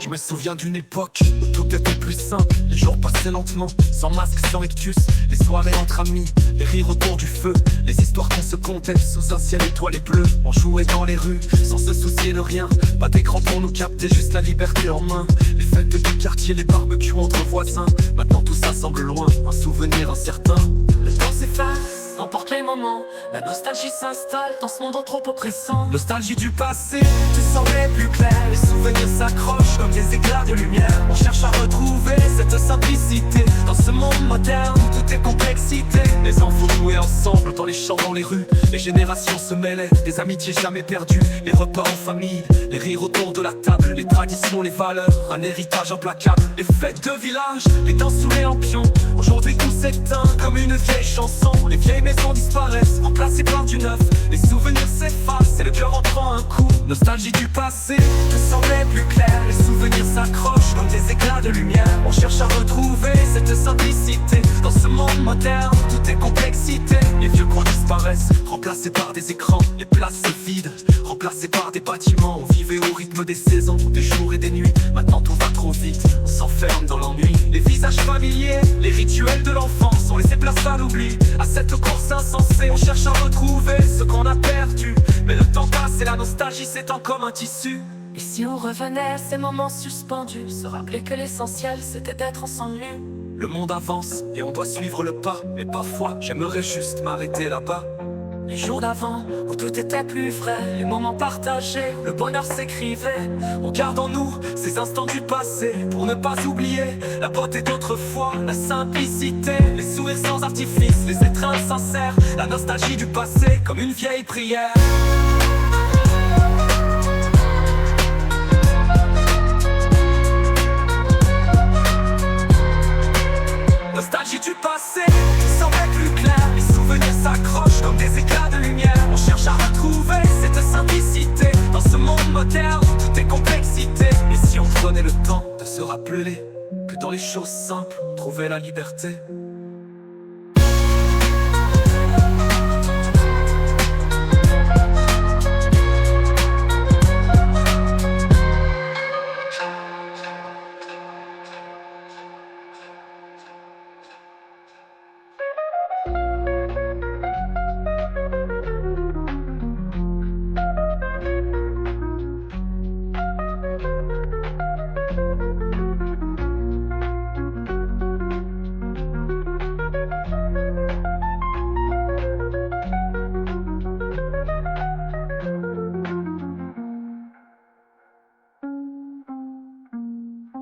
Je me souviens d'une époque où tout était plus simple. Les jours passaient lentement, sans masque, sans rictus. Les soirées entre amis, les rires autour du feu. Les histoires qu'on se contait sous un ciel étoilé bleu. On jouait dans les rues, sans se soucier de rien. Pas d'écran pour nous capter, juste la liberté en main. Les fêtes du quartier, les barbecues entre voisins. Maintenant tout ça semble loin, un souvenir incertain. Le temps s'efface, emporte les moments. La nostalgie s'installe dans ce monde trop oppressant. Nostalgie du passé, tu sens les plus clairs. Les souvenirs s'accrochent comme des éclats de lumière. On cherche à retrouver cette simplicité dans ce monde moderne où tout est complexité. Les enfants jouaient ensemble dans les champs, dans les rues. Les générations se mêlaient, des amitiés jamais perdues. Les repas en famille, les rires autour de la table. Les traditions, les valeurs, un héritage implacable. Les fêtes de village, les danses sous les lampions. Aujourd'hui tout s'éteint comme une vieille chanson. Les vieilles maisons disparaissent, remplacées par du neuf. Les souvenirs s'effacent et le cœur en prend un coup. Nostalgie du passé, tout semblait plus clair. Les souvenirs s'accrochent comme des éclats de lumière. On cherche à retrouver cette simplicité dans ce monde moderne, tout est complexité. Les vieux coins disparaissent, remplacés par des écrans. Les places se vident, remplacés par des bâtiments. On vivait au rythme des saisons, des jours et des nuits. Maintenant tout va trop vite, on s'enferme dans l'ennui. Les visages familiers, les rituels de l'enfance, on laissé place à l'oubli. À cette course insensée, on cherche à retrouver ce qu'on a perdu. Mais le temps passe et la nostalgie s'étend comme un tissu. Et si on revenait à ces moments suspendus, se rappeler que l'essentiel c'était d'être ensemble nus. Le monde avance et on doit suivre le pas. Mais parfois j'aimerais juste m'arrêter là-bas. Les jours d'avant, où tout était plus vrai, les moments partagés, le bonheur s'écrivait. On garde en nous ces instants du passé, pour ne pas oublier la beauté d'autrefois, la simplicité, les sourires sans artifice, les étreintes sincères, la nostalgie du passé comme une vieille prière. Nostalgie du passé, qui semblait plus clair. Les souvenirs s'accrochent comme des éclats de lumière. On cherche à retrouver cette simplicité dans ce monde moderne où tout est complexité. Et si on prenait le temps de se rappeler que dans les choses simples, on trouvait la liberté.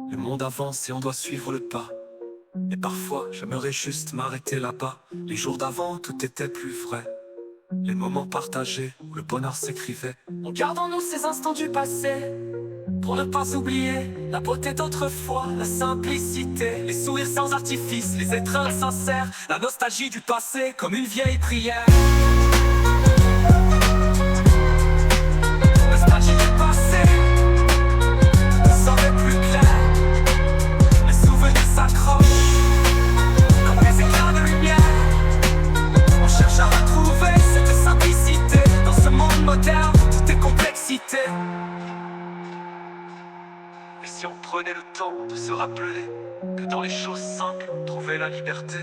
Le monde avance et on doit suivre le pas. Et parfois j'aimerais juste m'arrêter là-bas. Les jours d'avant tout était plus vrai. Les moments partagés où le bonheur s'écrivait. On garde en nous ces instants du passé, pour ne pas oublier la beauté d'autrefois, la simplicité, Les sourires sans artifice, les étreintes sincères, la nostalgie du passé comme une vieille prière. Nostalgie du passé, qui semblait plus clair. Les souvenirs s'accrochent comme des éclats de lumière. On cherche à retrouver cette simplicité dans ce monde moderne où tout est complexité. Et si on prenait le temps de se rappeler que dans les choses simples, on trouvait la liberté.